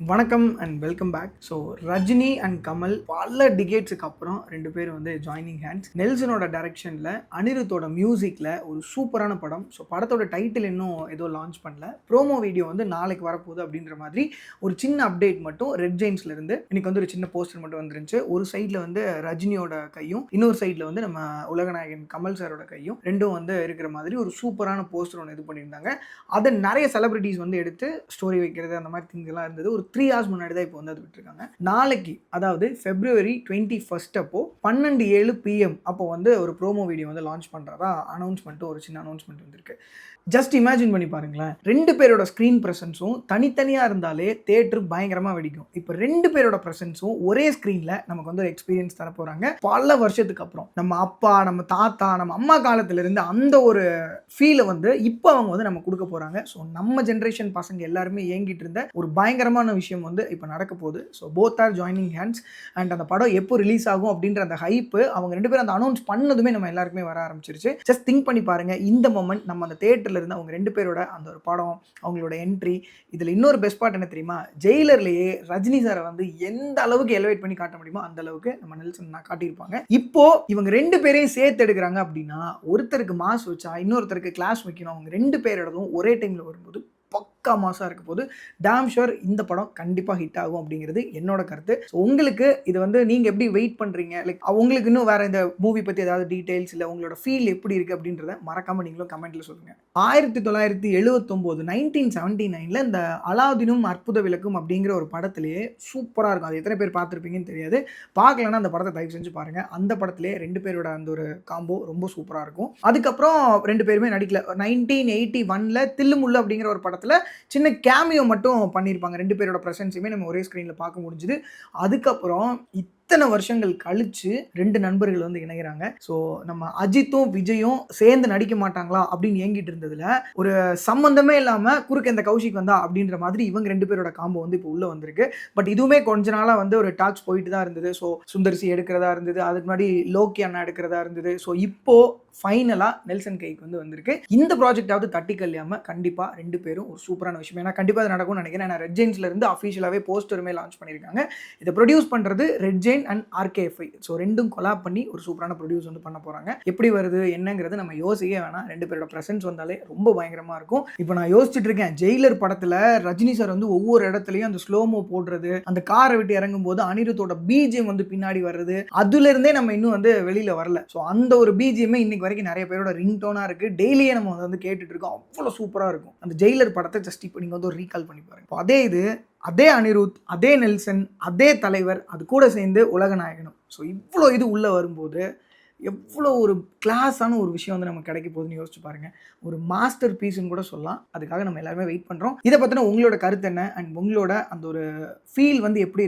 வணக்கம் and welcome back. So Rajini and Kamal பல டிகேட்ஸுக்கு அப்புறம் ரெண்டு பேரும் வந்து ஜாயினிங் ஹேண்ட்ஸ். நெல்சனோட டைரக்ஷனில் அனிருத்தோட மியூசிக்கில் ஒரு சூப்பரான படம். ஸோ படத்தோட டைட்டில் இன்னும் ஏதோ லான்ச் பண்ணல. ப்ரோமோ வீடியோ வந்து நாளைக்கு வரப்போகுது அப்படின்ற மாதிரி ஒரு சின்ன அப்டேட் மட்டும் ரெட் ஜெயின்ஸ்லேருந்து இன்னைக்கு வந்து ஒரு சின்ன போஸ்டர் மட்டும் வந்துருந்துச்சு. ஒரு சைடில் வந்து ரஜினியோட கையும், இன்னொரு சைடில் வந்து நம்ம உலகநாயகன் கமல் சாரோட கையும் ரெண்டும் வந்து இருக்கிற மாதிரி ஒரு சூப்பரான போஸ்டர் ஒன்று இது பண்ணியிருந்தாங்க. அதை நிறைய செலிபிரிட்டிஸ் வந்து எடுத்து ஸ்டோரி வைக்கிறது அந்த மாதிரி திங்ஸ் எல்லாம் இருந்தது. ஒரு 3 hours முன்னாடி தான் இப்போ வந்து அது விட்டுருக்காங்க. நாளைக்கு அதாவது February 21 அப்போ 12:07 PM அப்போ வந்து ஒரு ப்ரோமோ வீடியோ வந்து லான்ச் பண்ணுறதா அனௌன்ஸ்மெண்ட்டும் ஒரு சின்ன அனௌன்ஸ்மெண்ட் வந்திருக்கு. ஜஸ்ட் இமேஜின் பண்ணி பாருங்களேன், ரெண்டு பேரோட ஸ்க்ரீன் ப்ரெசன்ஸும் தனித்தனியாக இருந்தாலே தேட்டர் பயங்கரமாக வெடிக்கும். இப்போ ரெண்டு பேரோட ப்ரெசன்ஸும் ஒரே ஸ்க்ரீனில் நமக்கு வந்து ஒரு எக்ஸ்பீரியன்ஸ் தர போகிறாங்க. பல வருஷத்துக்கு அப்புறம் நம்ம அப்பா, நம்ம தாத்தா, நம்ம அம்மா காலத்திலிருந்து அந்த ஒரு ஃபீலை வந்து இப்போ அவங்க வந்து நம்ம கொடுக்க போகிறாங்க. ஸோ நம்ம ஜென்ரேஷன் பசங்க எல்லாருமே ஏங்கிட்டு இருந்த ஒரு பயங்கரமான விஷயம் வந்து இப்போ நடக்க போகுது. So both are joining hands. And அந்த படம் எப்போ ரிலீஸ் ஆகும் அப்படின்ற அந்த ஹைப்பு அவங்க ரெண்டு பேரும் அந்த அனௌன்ஸ் பண்ணதுமே நம்ம எல்லாருக்குமே வர ஆரம்பிச்சிருச்சு. ஜஸ்ட் திங்க் பண்ணி பாருங்க, இந்த மொமெண்ட் நம்ம அந்த தேட்டரில் இருந்து அவங்க ரெண்டு பேரோட அந்த ஒரு படம், அவங்களோட என்ட்ரி. இதில் இன்னொரு பெஸ்ட் பார்ட் என்ன தெரியுமா? ஜெயிலர்லேயே ரஜினி சாரை வந்து எந்த அளவுக்கு எலிவேட் பண்ணி காட்ட முடியுமோ அந்த அளவுக்கு நம்ம நெல்சன் காட்டியிருப்பாங்க. இப்போ இவங்க ரெண்டு பேரையும் சேர்த்து எடுக்கிறாங்க அப்படின்னா ஒருத்தருக்கு மாஸ் வச்சா இன்னொருத்தருக்கு கிளாஸ் வைக்கணும். அவங்க ரெண்டு பேரோடதும் ஒரே டைமில் வரும்போது பக்கா மாசாக இருக்க போது டேம் ஷுர் இந்த படம் கண்டிப்பாக ஹிட் ஆகும் அப்படிங்கிறது என்னோட கருத்து. ஸோ உங்களுக்கு இது வந்து நீங்கள் எப்படி வெயிட் பண்ணுறீங்க? லைக் உங்களுக்கு இன்னும் வேறு இந்த மூவி பற்றி ஏதாவது டீட்டெயில்ஸ் இல்லை உங்களோட ஃபீல் எப்படி இருக்குது அப்படின்றத மறக்காமல் நீங்களும் கமெண்ட்டில் சொல்லுங்கள். 1979 1979 இந்த அலாவுதீனும் அற்புத விளக்கும் அப்படிங்கிற ஒரு படத்திலேயே சூப்பராக இருக்கும். அது எத்தனை பேர் பார்த்துருப்பீங்கன்னு தெரியாது. பார்க்கலன்னா அந்த படத்தை தயவு செஞ்சு பாருங்கள். அந்த படத்திலே ரெண்டு பேரோட அந்த ஒரு காம்போ ரொம்ப சூப்பராக இருக்கும். அதுக்கப்புறம் ரெண்டு பேருமே நடிக்கல. 1981 தில்லுமுள்ளு அப்படிங்கிற ஒரு படத்தில் சின்ன கேமியோ மட்டும் பண்ணியிருப்பாங்க. ரெண்டு பேரோட ப்ரெசன்ஸுமே நம்ம ஒரே ஸ்க்ரீனில் பார்க்க முடிஞ்சுது. அதுக்கப்புறம் இத்தனை வருஷங்கள் கழிச்சு ரெண்டு நண்பர்கள் வந்து இணைகிறாங்க. ஸோ நம்ம அஜித்தும் விஜயும் சேர்ந்து நடிக்க மாட்டாங்களா அப்படின்னு ஏங்கிட்டு இருந்ததுல ஒரு சம்பந்தமே இல்லாமல் குறுக்க இந்த கௌஷிக் வந்தா அப்படின்ற மாதிரி இவங்க ரெண்டு பேரோட காம்போ வந்து இப்போ உள்ள வந்திருக்கு. பட் இதுவுமே கொஞ்ச நாளாக வந்து ஒரு டாக்ஸ் போயிட்டு தான் இருந்தது. ஸோ சுந்தர்சி எடுக்கிறதா இருந்தது, அதுக்கு முன்னாடி லோக்கி அண்ணா எடுக்கிறதா இருந்தது. ஸோ இப்போ ஃபைனலாக நெல்சன் கைக்கு வந்து வந்திருக்கு. இந்த ப்ராஜெக்டாவது தட்டி கல்யாமல் கண்டிப்பாக ரெண்டு பேரும் ஒரு சூப்பரான விஷயம். ஏன்னா கண்டிப்பாக அது நடக்கும்னு நினைக்கிறேன். ஏன்னா ரெட் ஜெயின்ஸ்ல இருந்து அஃபிஷியலாகவே போஸ்டருமே லான்ச் பண்ணியிருக்காங்க. இதை ப்ரொடியூஸ் பண்ணுறது red Jain and RKFI. So ரெண்டும் கொலாப் பண்ணி ஒரு சூப்பரான ப்ரொடியூஸ் வந்து பண்ண போகிறாங்க. எப்படி வருது என்னங்கிறது நம்ம யோசிக்கவே வேணாம். ரெண்டு பேரோட ப்ரெசன்ஸ் வந்தாலே ரொம்ப பயங்கரமாக இருக்கும். இப்போ நான் யோசிச்சுட்டு இருக்கேன், ஜெயிலர் படத்தில் ரஜினி சார் வந்து ஒவ்வொரு இடத்துலையும் அந்த ஸ்லோமோ போடுறது, அந்த காரை விட்டு இறங்கும் போது அனிருத்தோட BGM வந்து பின்னாடி வர்றது, அதுலேருந்தே நம்ம இன்னும் வந்து வெளியில் வரல. ஸோ அந்த ஒரு BGM இன்னைக்கு வரைக்கும் நிறைய பேரோட ரிங்டோனாக இருக்குது. டெய்லியே நம்ம வந்து கேட்டுட்டு இருக்கோம். அவ்வளோ சூப்பராக இருக்கும் அந்த ஜெயிலர் படத்தை. ஜஸ்ட் இப்போ நீங்கள் வந்து ஒரு ரீகால் பண்ணி பாருங்க. அதே இது, அதே அனிருத், அதே நெல்சன், அதே தலைவர், அது கூட சேர்ந்து உலகநாயகனும். ஸோ இவ்வளோ இது உள்ளே வரும்போது எவ்வளோ ஒரு கிளாஸான ஒரு விஷயம் வந்து நமக்கு கிடைக்க போகுதுன்னு யோசிச்சு பாருங்க. ஒரு மாஸ்டர் பீஸ்ன்னு கூட சொல்லலாம். அதுக்காக நம்ம எல்லாருமே வெயிட் பண்ணுறோம். இதை பற்றின உங்களோட கருத்து என்ன அண்ட் உங்களோட அந்த ஒரு ஃபீல் வந்து எப்படி